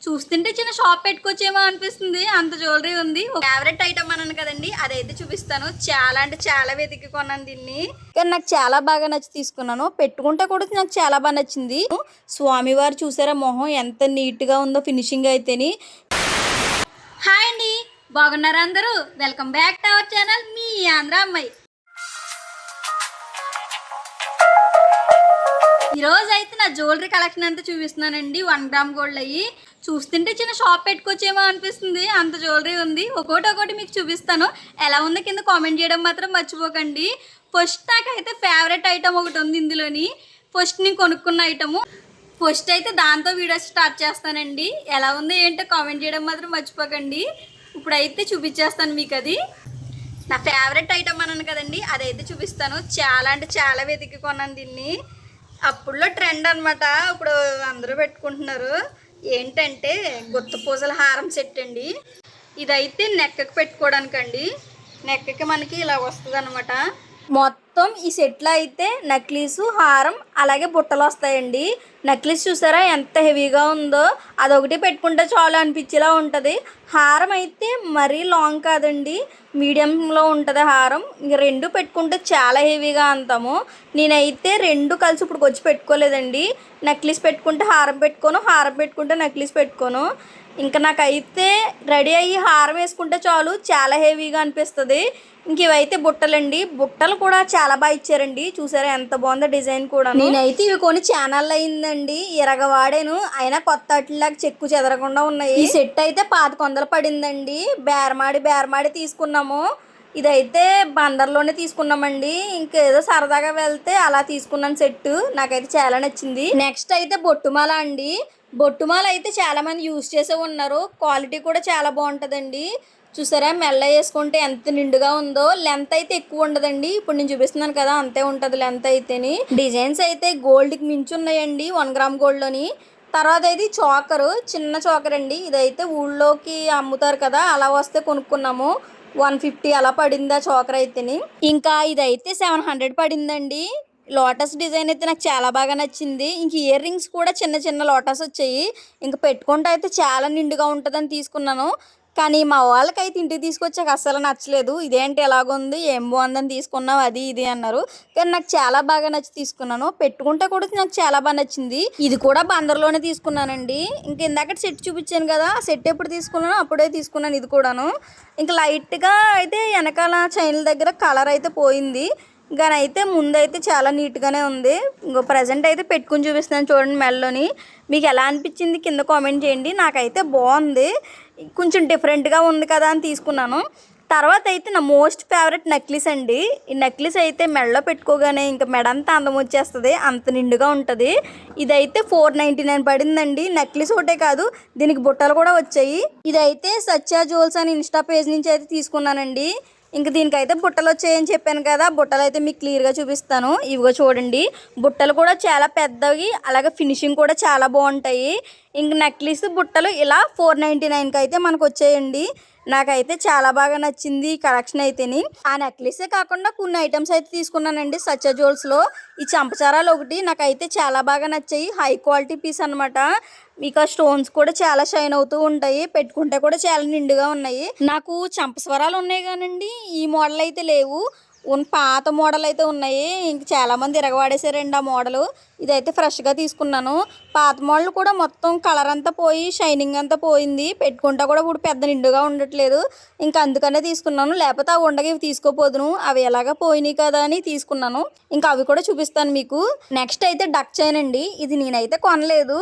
చూస్తుంటే చిన్న షాప్ పెట్టుకోవచ్చేమో అనిపిస్తుంది, అంత జ్యువెలరీ ఉంది. ఫేవరెట్ ఐటమ్ అన్నాను కదండి, అదైతే చూపిస్తాను. చాలా అంటే చాలా వెతికి కొన్నాను దీన్ని, కానీ నాకు చాలా బాగా నచ్చి తీసుకున్నాను. పెట్టుకుంటే కూడా నాకు చాలా బాగా నచ్చింది. స్వామివారు చూసారా మొహం ఎంత నీట్గా ఉందో ఫినిషింగ్ అయితేని. హాయ్ అండి, బాగున్నారా అందరూ? Welcome back to our channel మీ ఆంధ్ర అమ్మాయి. ఈరోజు అయితే నా జ్యువెలరీ కలెక్షన్ అంతా చూపిస్తున్నానండి. 1 గ్రామ్ గోల్డ్ అయ్యి చూస్తుంటే చిన్న షాప్ పెట్టుకోవచ్చేమో అనిపిస్తుంది, అంత జ్యువెలరీ ఉంది. ఒక్కొక్కటి మీకు చూపిస్తాను. ఎలా ఉందో కింద కామెంట్ చేయడం మాత్రం మర్చిపోకండి. ఫస్ట్ నాకైతే ఫేవరెట్ ఐటమ్ ఒకటి ఉంది ఇందులోని. ఫస్ట్ నేను కొనుక్కున్న ఐటము. ఫస్ట్ అయితే దాంతో వీడియో స్టార్ట్ చేస్తానండి. ఎలా ఉందో ఏంటో కామెంట్ చేయడం మాత్రం మర్చిపోకండి. ఇప్పుడైతే చూపించేస్తాను మీకు. అది నా ఫేవరెట్ ఐటమ్ అన్నాను కదండి, అదైతే చూపిస్తాను. చాలా అంటే చాలా వెతికి కొన్నాను దీన్ని. అప్పుడులో ట్రెండ్ అనమాట, ఇప్పుడు అందరూ పెట్టుకుంటున్నారు. ఏంటంటే గుత్త పూసల హారం సెట్ అండి. ఇదైతే నెక్కకి పెట్టుకోవడానికండి. నెక్కకి మనకి ఇలా వస్తుంది అనమాట. మొత్తం ఈ సెట్లో అయితే నక్లీసు, హారం, అలాగే బుట్టలు వస్తాయండి. నక్లీస్ చూసారా ఎంత హెవీగా ఉందో, అదొకటి పెట్టుకుంటే చాలు అనిపించేలా ఉంటుంది. హారం అయితే మరీ లాంగ్ కాదండి, మీడియంలో ఉంటుంది హారం. ఇంక రెండు పెట్టుకుంటే చాలా హెవీగా అంతాము. నేనైతే రెండు కలిసి ఇప్పుడు వచ్చి పెట్టుకోలేదండి. నక్లీస్ పెట్టుకుంటే హారం పెట్టుకోను, హారం పెట్టుకుంటే నక్లీస్ పెట్టుకోను. ఇంకా నాకైతే రెడీ అయ్యి హారం వేసుకుంటే చాలు, చాలా హెవీగా అనిపిస్తుంది. ఇంక ఇవైతే బుట్టలండి. బుట్టలు కూడా చాలా బాగా ఇచ్చారండి. చూసారా ఎంత బాగుందో డిజైన్ కూడా. నేనైతే ఇవి కొని ఛానల్ అయిందండి, వాడాను, అయినా కొత్త అట్లాగా చెక్కు చెదరకుండా ఉన్నాయి. ఈ సెట్ అయితే 1100 పడిందండి. బేరమాడి తీసుకున్నాము. ఇదైతే బందర్లోనే తీసుకున్నామండి. ఇంకేదో సరదాగా వెళ్తే అలా తీసుకున్నాను సెట్. నాకైతే చాలా నచ్చింది. నెక్స్ట్ అయితే బొట్టుమాల అండి. బొట్టుమాల అయితే చాలా మంది యూజ్ చేసే ఉన్నారు. క్వాలిటీ కూడా చాలా బాగుంటుందండి. చూసారా మెల్ల వేసుకుంటే ఎంత నిండుగా ఉందో. లెంత్ అయితే ఎక్కువ ఉండదండి, ఇప్పుడు నేను చూపిస్తున్నాను కదా అంతే ఉంటుంది లెంత్ అయితేని. డిజైన్స్ అయితే గోల్డ్కి మించి ఉన్నాయండి 1 గ్రామ్ గోల్డ్లోని. తర్వాత అయితే చోకరు, చిన్న చోకర్ అండి. ఇదైతే ఊళ్ళోకి అమ్ముతారు కదా, అలా వస్తే కొనుక్కున్నాము. 150 అలా పడింది ఆ చోకర్ అయితేని. ఇంకా ఇదైతే 700 పడిందండి. లోటస్ డిజైన్ అయితే నాకు చాలా బాగా నచ్చింది. ఇంక ఇయర్ రింగ్స్ కూడా చిన్న చిన్న లోటస్ వచ్చాయి. ఇంక పెట్టుకుంటే అయితే చాలా నిండుగా ఉంటుందని తీసుకున్నాను. కానీ మా వాళ్ళకైతే ఇంటికి తీసుకొచ్చాక అస్సలు నచ్చలేదు. ఇదేంటి ఎలాగుంది, ఏం బాగుందని తీసుకున్నావు, అది ఇది అన్నారు. కానీ నాకు చాలా బాగా నచ్చి తీసుకున్నాను. పెట్టుకుంటే కూడా నాకు చాలా బాగా నచ్చింది. ఇది కూడా బందర్లోనే తీసుకున్నానండి. ఇంక ఇందాక సెట్ చూపించాను కదా, ఆ సెట్ ఎప్పుడు తీసుకున్నానో అప్పుడే తీసుకున్నాను ఇది కూడాను. ఇంకా లైట్గా అయితే వెనకాల చైన్ల దగ్గర కలర్ అయితే పోయింది, కానీ అయితే ముందైతే చాలా నీట్గానే ఉంది. ఇంకో ప్రజెంట్ అయితే పెట్టుకుని చూపిస్తున్నాను చూడండి మెల్లోని. మీకు ఎలా అనిపించింది కింద కామెంట్ చేయండి. నాకైతే బాగుంది, కొంచెం డిఫరెంట్గా ఉంది కదా అని తీసుకున్నాను. తర్వాత అయితే నా మోస్ట్ ఫేవరెట్ నెక్లెస్ అండి. ఈ నెక్లెస్ అయితే మెడలో పెట్టుకోగానే ఇంకా మెడ అంతా అందం వచ్చేస్తుంది, అంత నిండుగా ఉంటుంది. ఇదైతే 499 పడిందండి. నెక్లెస్ ఒకటే కాదు, దీనికి బుట్టలు కూడా వచ్చాయి. ఇదైతే సత్య జ్యువెల్స్ అని ఇన్స్టా పేజ్ నుంచి అయితే తీసుకున్నానండి. ఇంక దీనికైతే బుట్టలు వచ్చాయని చెప్పాను కదా, బుట్టలు అయితే మీకు క్లియర్గా చూపిస్తాను. ఇవిగో చూడండి, బుట్టలు కూడా చాలా పెద్దవి, అలాగే ఫినిషింగ్ కూడా చాలా బాగుంటాయి. ఇంక నెక్లెస్ బుట్టలు ఇలా 499కి అయితే మనకు వచ్చాయండి. నాకైతే చాలా బాగా నచ్చింది ఈ కలెక్షన్ అయితేని. ఆ నెక్లెసే కాకుండా కొన్ని ఐటమ్స్ అయితే తీసుకున్నానండి సత్య జ్యువెల్స్లో. ఈ చంపచారాలు ఒకటి నాకైతే చాలా బాగా నచ్చాయి. హై క్వాలిటీ పీస్ అనమాట. మీకు ఆ స్టోన్స్ కూడా చాలా షైన్ అవుతూ ఉంటాయి, పెట్టుకుంటే కూడా చాలా నిండుగా ఉన్నాయి. నాకు చంపస్వరాలు ఉన్నాయి కానండి ఈ మోడల్ అయితే లేవు. పాత మోడల్ అయితే ఉన్నాయి. ఇంక చాలామంది ఇరగవాడేసారండి ఆ మోడలు. ఇదైతే ఫ్రెష్గా తీసుకున్నాను. పాత మోడల్ కూడా మొత్తం కలర్ అంతా పోయి షైనింగ్ అంతా పోయింది, పెట్టుకుంటా కూడా ఇప్పుడు పెద్ద నిండుగా ఉండట్లేదు. ఇంకా అందుకనే తీసుకున్నాను, లేకపోతే అవి ఉండగా ఇవి తీసుకోపోదును. అవి ఎలాగా పోయినాయి కదా అని తీసుకున్నాను. ఇంకా అవి కూడా చూపిస్తాను మీకు. నెక్స్ట్ అయితే డక్ చైన్ అండి. ఇది నేనైతే కొనలేదు,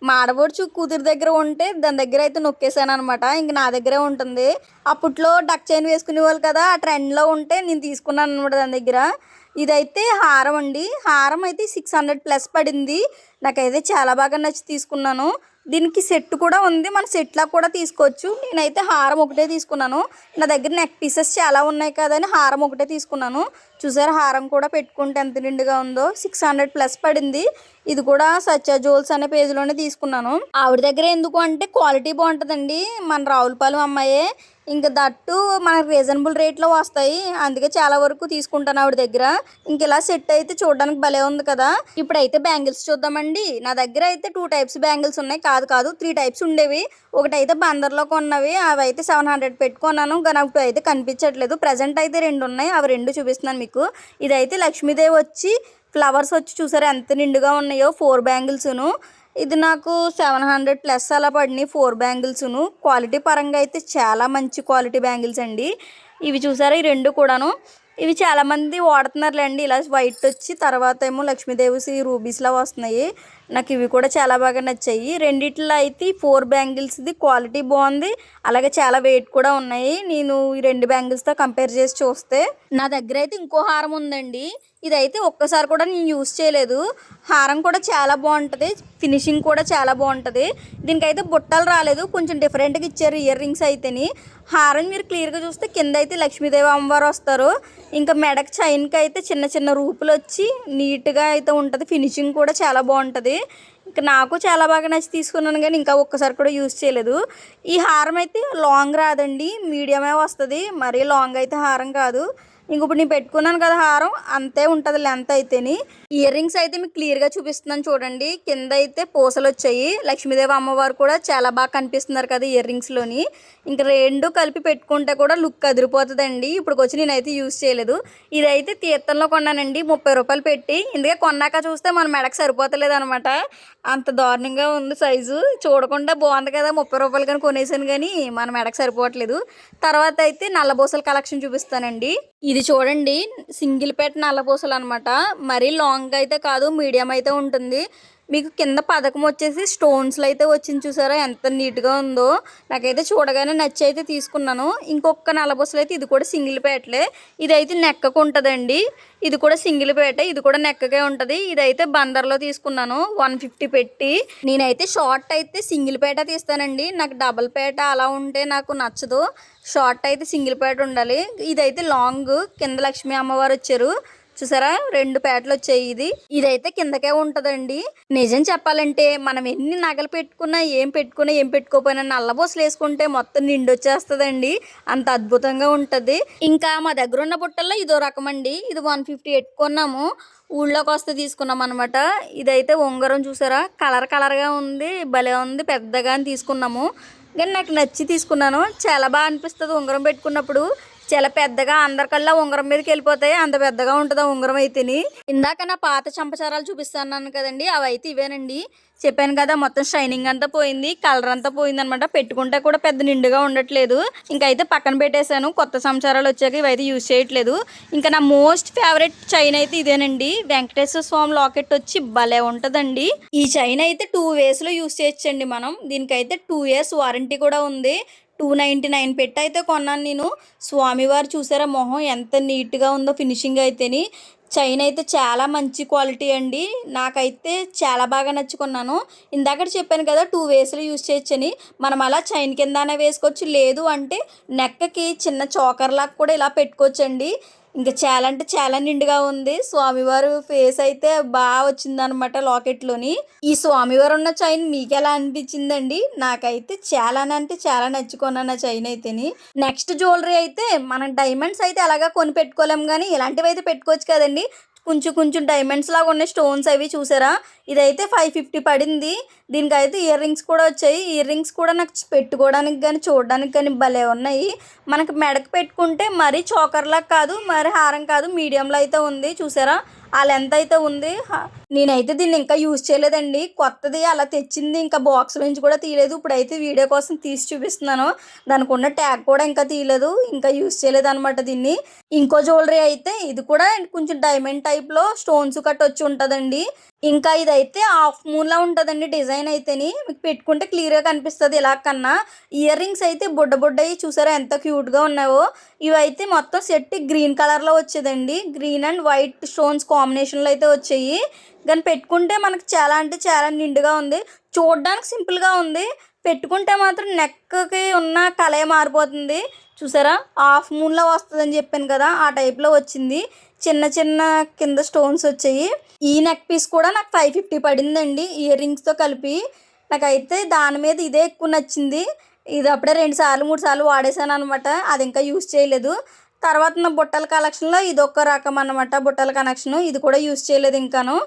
మా ఆడబడుచు కూతురు దగ్గర ఉంటే దాని దగ్గర అయితే నొక్కేసాను అనమాట. ఇంక నా దగ్గరే ఉంటుంది. అప్పట్లో డక్ చైన్ వేసుకునే వాళ్ళు కదా, ఆ ట్రెండ్లో ఉంటే నేను తీసుకున్నాను అనమాట దాని దగ్గర. ఇదైతే హారం అండి. హారం అయితే 600+ పడింది. నాకైతే చాలా బాగా నచ్చి తీసుకున్నాను. దీనికి సెట్ కూడా ఉంది, మన సెట్లా కూడా తీసుకోవచ్చు. నేనైతే హారం ఒకటే తీసుకున్నాను. నా దగ్గర నెక్ పీసెస్ చాలా ఉన్నాయి కదా అని హారం ఒకటే తీసుకున్నాను. చూసారా హారం కూడా పెట్టుకుంటే ఎంత నిండుగా ఉందో. 600+ పడింది. ఇది కూడా సత్య జ్యువెల్స్ అనే పేజ్లోనే తీసుకున్నాను. ఆవిడ దగ్గర ఎందుకు అంటే క్వాలిటీ బాగుంటుందండి. మన రావులపాలెం అమ్మాయే, ఇంకా దట్టు మనకు రీజనబుల్ రేట్లో వస్తాయి. అందుకే చాలా వరకు తీసుకుంటాను ఆవిడ దగ్గర. ఇంక ఇలా సెట్ అయితే చూడడానికి భలే ఉంది కదా. ఇప్పుడైతే బ్యాంగిల్స్ చూద్దామండి. నా దగ్గర అయితే 2 టైప్స్ బ్యాంగిల్స్ ఉన్నాయి. కాదు 3 టైప్స్ ఉండేవి. ఒకటైతే బందర్లో కొన్నవి, అవి అయితే 700 పెట్టుకున్నాను. కానీ అవి అయితే కనిపించట్లేదు. ప్రజెంట్ అయితే 2 ఉన్నాయి, అవి 2 చూపిస్తున్నాను మీకు. ఇదైతే లక్ష్మీదేవి వచ్చి ఫ్లవర్స్ వచ్చి చూసారా ఎంత నిండుగా ఉన్నాయో. 4 బ్యాంగిల్స్ను. ఇది నాకు 700+ అలా పడినాయి 4 బ్యాంగిల్స్ను. క్వాలిటీ పరంగా అయితే చాలా మంచి క్వాలిటీ బ్యాంగిల్స్ అండి. ఇవి చూసారా ఈ 2 కూడాను. ఇవి చాలామంది వాడుతున్నారులేండి. ఇలా వైట్ వచ్చి తర్వాత ఏమో లక్ష్మీదేవి రూబీస్లా వస్తున్నాయి. నాకు ఇవి కూడా చాలా బాగా నచ్చాయి. రెండిట్లో అయితే 4 బ్యాంగిల్స్ది క్వాలిటీ బాగుంది, అలాగే చాలా వెయిట్ కూడా ఉన్నాయి. నేను ఈ 2 బ్యాంగిల్స్తో కంపేర్ చేసి చూస్తే నా దగ్గర అయితే ఇంకో హారం ఉందండి. ఇదైతే ఒక్కసారి కూడా నేను యూజ్ చేయలేదు. హారం కూడా చాలా బాగుంటుంది, ఫినిషింగ్ కూడా చాలా బాగుంటుంది. దీనికైతే బుట్టలు రాలేదు, కొంచెం డిఫరెంట్గా ఇచ్చారు ఇయర్ రింగ్స్ అయితేని. హారం మీరు క్లియర్గా చూస్తే కింద అయితే లక్ష్మీదేవి అమ్మవారు వస్తారు. ఇంకా మెడకు చైన్కి అయితే చిన్న చిన్న రూపులు వచ్చి నీట్గా అయితే ఉంటుంది. ఫినిషింగ్ కూడా చాలా బాగుంటుంది. ఇంకా నాకు చాలా బాగా నచ్చి తీసుకున్నాను, కానీ ఇంకా ఒక్కసారి కూడా యూజ్ చేయలేదు. ఈ హారం అయితే లాంగ్ రాదండి, మీడియమే వస్తుంది. మరీ లాంగ్ అయితే హారం కాదు. ఇంక ఇప్పుడు నేను పెట్టుకున్నాను కదా హారం, అంతే ఉంటుంది లెంత్ అయితేని. ఇయర్ రింగ్స్ అయితే మీకు క్లియర్గా చూపిస్తున్నాను చూడండి. కింద అయితే పూసలు వచ్చాయి. లక్ష్మీదేవి అమ్మవారు కూడా చాలా బాగా కనిపిస్తున్నారు కదా ఇయర్ రింగ్స్లోని. ఇంకా 2 కలిపి పెట్టుకుంటే కూడా లుక్ అదిరిపోతుందండి. ఇప్పుడు వచ్చి నేనైతే యూజ్ చేయలేదు. ఇదైతే తీర్థంలో కొన్నానండి 30 రూపాయలు పెట్టి. ఇందుకే కొన్నాక చూస్తే మన మెడకు సరిపోతలేదు అనమాట. అంత దారుణంగా ఉంది సైజు. చూడకుండా బాగుంది కదా 30 రూపాయలు కానీ కొనేసాను, కానీ మన మెడకు సరిపోవట్లేదు. తర్వాత అయితే నల్లబూసల కలెక్షన్ చూపిస్తానండి. ఇది చూడండి సింగిల్ పేట నల్లపూసలు అనమాట. మరీ లాంగ్ అయితే కాదు, మీడియం అయితే ఉంటుంది. మీకు కింద పథకం వచ్చేసి స్టోన్స్లో అయితే వచ్చింది చూసారా ఎంత నీట్గా ఉందో. నాకైతే చూడగానే నచ్చి అయితే తీసుకున్నాను. ఇంకొక నల్లపూసలు అయితే ఇది కూడా సింగిల్ పేటలే. ఇదైతే నెక్కకు ఉంటుందండి. ఇది కూడా సింగిల్ పేట, ఇది కూడా నెక్కకే ఉంటుంది. ఇదైతే బందర్లో తీసుకున్నాను 150 పెట్టి. నేనైతే షార్ట్ అయితే సింగిల్ పేట తీస్తానండి. నాకు డబల్ పేట అలా ఉంటే నాకు నచ్చదు. షార్ట్ అయితే సింగిల్ పేట ఉండాలి. ఇదైతే లాంగ్, కింద లక్ష్మీ అమ్మవారు వచ్చారు చూసారా 2 పేటలు వచ్చాయి. ఇదైతే కిందకే ఉంటుందండి. నిజం చెప్పాలంటే మనం ఎన్ని నగలు పెట్టుకున్నా ఏం పెట్టుకోపోయినా నల్లబోసలు వేసుకుంటే మొత్తం నిండి వచ్చేస్తుందండి. అంత అద్భుతంగా ఉంటుంది. ఇంకా మా దగ్గర ఉన్న బుట్టల్లో ఇదో రకం అండి. ఇది 150 పెట్టుకున్నాము. ఊళ్ళోకి వస్తే తీసుకున్నాం అనమాట. ఇదైతే ఉంగరం చూసారా కలర్గా ఉంది, భలే ఉంది, పెద్దగా అని తీసుకున్నాము. కానీ నాకు నచ్చి తీసుకున్నాను. చాలా బాగా అనిపిస్తుంది ఉంగరం పెట్టుకున్నప్పుడు. చాలా పెద్దగా అందరికల్లా ఉంగరం మీదకి వెళ్ళిపోతాయి, అంత పెద్దగా ఉంటుంది ఉంగరం అయితేని. ఇందాక నా పాత చంపచారాలు చూపిస్తాను కదండి, అవి అయితే ఇవేనండి. చెప్పాను కదా మొత్తం షైనింగ్ అంతా పోయింది, కలర్ అంతా పోయింది అనమాట. పెట్టుకుంటే కూడా పెద్ద నిండుగా ఉండట్లేదు. ఇంకైతే పక్కన పెట్టేశాను. కొత్త సంవత్సరాలు వచ్చాక ఇవైతే యూజ్ చేయట్లేదు. ఇంకా నా మోస్ట్ ఫేవరెట్ చైన్ అయితే ఇదేనండి. వెంకటేశ్వర స్వామి లాకెట్ వచ్చి భలే ఉంటుందండి. ఈ చైన్ అయితే 2 వేస్లో యూజ్ చేయొచ్చండి మనం. దీనికైతే 2 years వారంటీ కూడా ఉంది. 299 పెట్టి అయితే కొన్నాను నేను. స్వామివారు చూసారా మొహం ఎంత నీట్గా ఉందో, ఫినిషింగ్ అయితేని. చైన్ అయితే చాలా మంచి క్వాలిటీ అండి. నాకైతే చాలా బాగా నచ్చుకున్నాను. ఇందాక చెప్పాను కదా 2 వేస్లో యూజ్ చేయొచ్చని. మనం అలా చైన్ కిందనే వేసుకోవచ్చు, లేదు అంటే నెక్కకి చిన్న చోకర్ లాగా కూడా ఇలా పెట్టుకోవచ్చండి. ఇంకా చాలా అంటే చాలా నిండుగా ఉంది. స్వామివారు ఫేస్ అయితే బాగా వచ్చిందనమాట లాకెట్లోని. ఈ స్వామివారు ఉన్న చైన్ మీకు ఎలా అనిపించిందండి? నాకైతే చాలా అంటే చాలా నచ్చుకున్నాను ఆ చైన్ అయితేని. నెక్స్ట్ జ్యువెలరీ అయితే మనం డైమండ్స్ అయితే అలాగా కొని పెట్టుకోలేము, కానీ ఇలాంటివి అయితే పెట్టుకోవచ్చు కదండి. కొంచెం డైమండ్స్ లాగా ఉన్న స్టోన్స్ అవి చూసారా. ఇదైతే 550 పడింది. దీనికైతే ఇయర్ రింగ్స్ కూడా వచ్చాయి. ఇయర్ రింగ్స్ కూడా నాకు పెట్టుకోవడానికి కానీ చూడడానికి కానీ భలే ఉన్నాయి. మనకి మెడకు పెట్టుకుంటే మరీ చోకర్లా కాదు, మరి హారం కాదు, మీడియంలో అయితే ఉంది చూసారా. ఆ లెంత్ అయితే ఉంది. నేనైతే దీన్ని ఇంకా యూజ్ చేయలేదండి. కొత్తది అలా తెచ్చింది, ఇంకా బాక్స్ నుంచి కూడా తీయలేదు. ఇప్పుడైతే వీడియో కోసం తీసి చూపిస్తున్నాను. దానికి ఉన్న ట్యాగ్ కూడా ఇంకా తీయలేదు, ఇంకా యూజ్ చేయలేదు అనమాట దీన్ని. ఇంకో జ్యువెలరీ అయితే ఇది కూడా కొంచెం డైమండ్ టైప్లో స్టోన్స్ కట్ వచ్చి ఉంటుందండి. ఇంకా ఇదైతే హాఫ్ మూన్లా ఉంటుందండి డిజైన్ అయితేని. మీకు పెట్టుకుంటే క్లియర్గా కనిపిస్తుంది ఇలా కన్నా. ఇయర్ రింగ్స్ అయితే బుడ్డయి చూసారా ఎంత క్యూట్గా ఉన్నాయో. ఇవైతే మొత్తం సెట్ గ్రీన్ కలర్లో వచ్చేదండి. గ్రీన్ అండ్ వైట్ స్టోన్స్ కాంబినేషన్లో అయితే వచ్చాయి. కానీ పెట్టుకుంటే మనకు చాలా అంటే చాలా నిండుగా ఉంది. చూడడానికి సింపుల్గా ఉంది, పెట్టుకుంటే మాత్రం నెక్కి ఉన్న కలే మారిపోతుంది. చూసారా హాఫ్ మూన్లో వస్తుందని చెప్పాను కదా, ఆ టైప్లో వచ్చింది. చిన్న చిన్న కింద స్టోన్స్ వచ్చాయి. ఈ నెక్ పీస్ కూడా నాకు 550 పడిందండి ఇయర్ రింగ్స్తో కలిపి. నాకైతే దాని మీద ఇదే ఎక్కువ నచ్చింది. ఇది అప్పుడే 2 సార్లు 3 సార్లు వాడేసాను అనమాట. అది ఇంకా యూస్ చేయలేదు. తర్వాత నా బుట్టల కలెక్షన్లో ఇది ఒక రకం అనమాట. బుట్టల కనెక్షను ఇది కూడా యూస్ చేయలేదు. ఇంకాను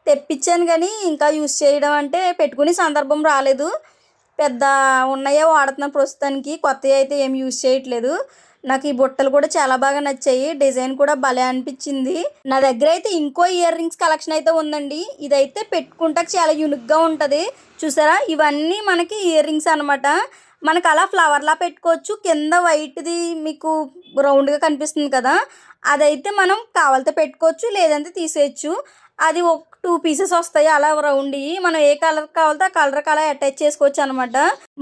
తెప్పించాను కానీ ఇంకా యూస్ చేయడం అంటే పెట్టుకునే సందర్భం రాలేదు. పెద్ద ఉన్నాయే వాడుతున్నాను ప్రస్తుతానికి, కొత్తవి అయితే ఏం యూస్ చేయట్లేదు. నాకు ఈ బుట్టలు కూడా చాలా బాగా నచ్చాయి. డిజైన్ కూడా భలే అనిపించింది. నా దగ్గర అయితే ఇంకో ఇయర్ రింగ్స్ కలెక్షన్ అయితే ఉందండి. ఇదైతే పెట్టుకుంటాక చాలా యూనిక్గా ఉంటుంది. చూసారా ఇవన్నీ మనకి ఇయర్ రింగ్స్ అనమాట. మనకు అలా ఫ్లవర్లా పెట్టుకోవచ్చు. కింద వైట్ది మీకు రౌండ్గా కనిపిస్తుంది కదా, అదైతే మనం కావాలితే పెట్టుకోవచ్చు, లేదంటే తీసేయచ్చు. అది ఒక 2 పీసెస్ వస్తాయి అలా రౌండ్. మనం ఏ కలర్ కావాలితే ఆ కలర్కి అలా అటాచ్ చేసుకోవచ్చు అనమాట.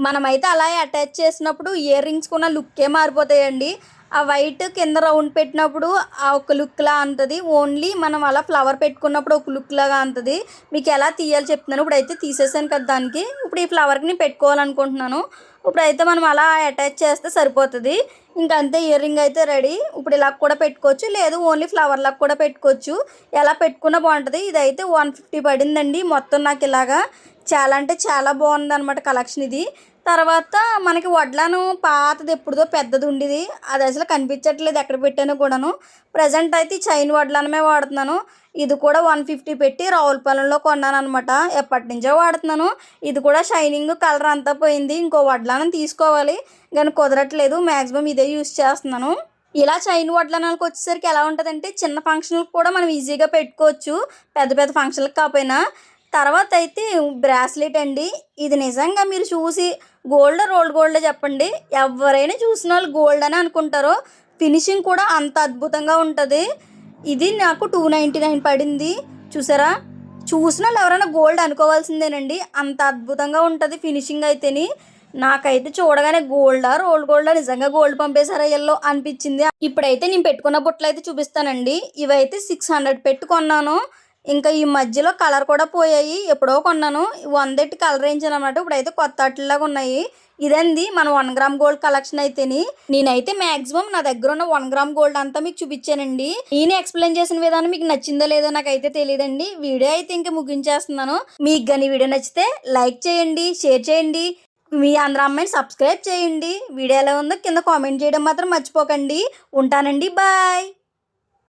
మనమైతే అలా అటాచ్ చేసినప్పుడు ఇయర్ రింగ్స్ కూడా లుక్కే మారిపోతాయండి. ఆ వైట్ కింద రౌండ్ పెట్టినప్పుడు ఆ ఒక లుక్లా ఉంటుంది. ఓన్లీ మనం అలా ఫ్లవర్ పెట్టుకున్నప్పుడు ఒక లుక్ లాగా ఉంటుంది. మీకు ఎలా తీయాలి చెప్తున్నాను. ఇప్పుడైతే తీసేసాను కదా దానికి. ఇప్పుడు ఈ ఫ్లవర్కి నేను పెట్టుకోవాలనుకుంటున్నాను. ఇప్పుడైతే మనం అలా అటాచ్ చేస్తే సరిపోతుంది. ఇంకంతే ఇయర్ రింగ్ అయితే రెడీ. ఇప్పుడు ఇలా కూడా పెట్టుకోవచ్చు, లేదు ఓన్లీ ఫ్లవర్ లాగా కూడా పెట్టుకోవచ్చు. ఎలా పెట్టుకున్నా బాగుంటుంది. ఇదైతే 150 పడిందండి మొత్తం నాకు ఇలాగా. చాలా అంటే చాలా బాగుంది అనమాట కలెక్షన్ ఇది. తర్వాత మనకి వడ్లాను పాతది ఎప్పుడుదో పెద్దది ఉండేది, అది అసలు కనిపించట్లేదు ఎక్కడ పెట్టానో కూడాను. ప్రజెంట్ అయితే చైన్ వడ్లానమే వాడుతున్నాను. ఇది కూడా 150 పెట్టి రావులపాలెంలో కొన్నాను అనమాట. ఎప్పటి నుంచో వాడుతున్నాను. ఇది కూడా షైనింగ్ కలర్ అంతా పోయింది. ఇంకో వడ్లానం తీసుకోవాలి కానీ కుదరట్లేదు. మ్యాక్సిమం ఇదే యూస్ చేస్తున్నాను. ఇలా చైన్ వడ్లానాలకు వచ్చేసరికి ఎలా ఉంటుందంటే చిన్న ఫంక్షన్లకు కూడా మనం ఈజీగా పెట్టుకోవచ్చు, పెద్ద పెద్ద ఫంక్షన్లకు కాకపోయినా. తర్వాత అయితే బ్రాస్లెట్ అండి. ఇది నిజంగా మీరు చూసి గోల్డ్ రోల్డ్ గోల్డ్ చెప్పండి, ఎవరైనా చూసిన వాళ్ళు గోల్డ్ అని అనుకుంటారు. ఫినిషింగ్ కూడా అంత అద్భుతంగా ఉంటుంది. ఇది నాకు 299 పడింది. చూసారా చూసిన వాళ్ళు ఎవరైనా గోల్డ్ అనుకోవాల్సిందేనండి, అంత అద్భుతంగా ఉంటుంది ఫినిషింగ్ అయితేని. నాకైతే చూడగానే గోల్డా రోల్డ్ గోల్డా, నిజంగా గోల్డ్ పంపేశారా ఎల్లో అనిపించింది. ఇప్పుడైతే నేను పెట్టుకున్న బుట్టలు అయితే చూపిస్తానండి. ఇవైతే 600 పెట్టుకున్నాను. ఇంకా ఈ మధ్యలో కలర్ కూడా పోయాయి. ఎప్పుడో కొన్నాను. 100 కలర్ వేయించాను అనమాట. ఇప్పుడైతే కొత్త అట్లలాగా ఉన్నాయి. ఇదండి మన 1 గ్రామ్ గోల్డ్ కలెక్షన్ అయితేని. నేనైతే మ్యాక్సిమం నా దగ్గర ఉన్న 1 గ్రామ్ గోల్డ్ అంతా మీకు చూపించానండి. నేను ఎక్స్ప్లెయిన్ చేసిన విధానం మీకు నచ్చిందో లేదో నాకైతే తెలియదండి. వీడియో అయితే ఇంకా ముగించేస్తున్నాను. మీకు కానీ వీడియో నచ్చితే లైక్ చేయండి, షేర్ చేయండి, మీ ఆంధ్ర అమ్మాయిని సబ్స్క్రైబ్ చేయండి. వీడియో ఎలా ఉందో కింద కామెంట్ చేయడం మాత్రం మర్చిపోకండి. ఉంటానండి, బాయ్.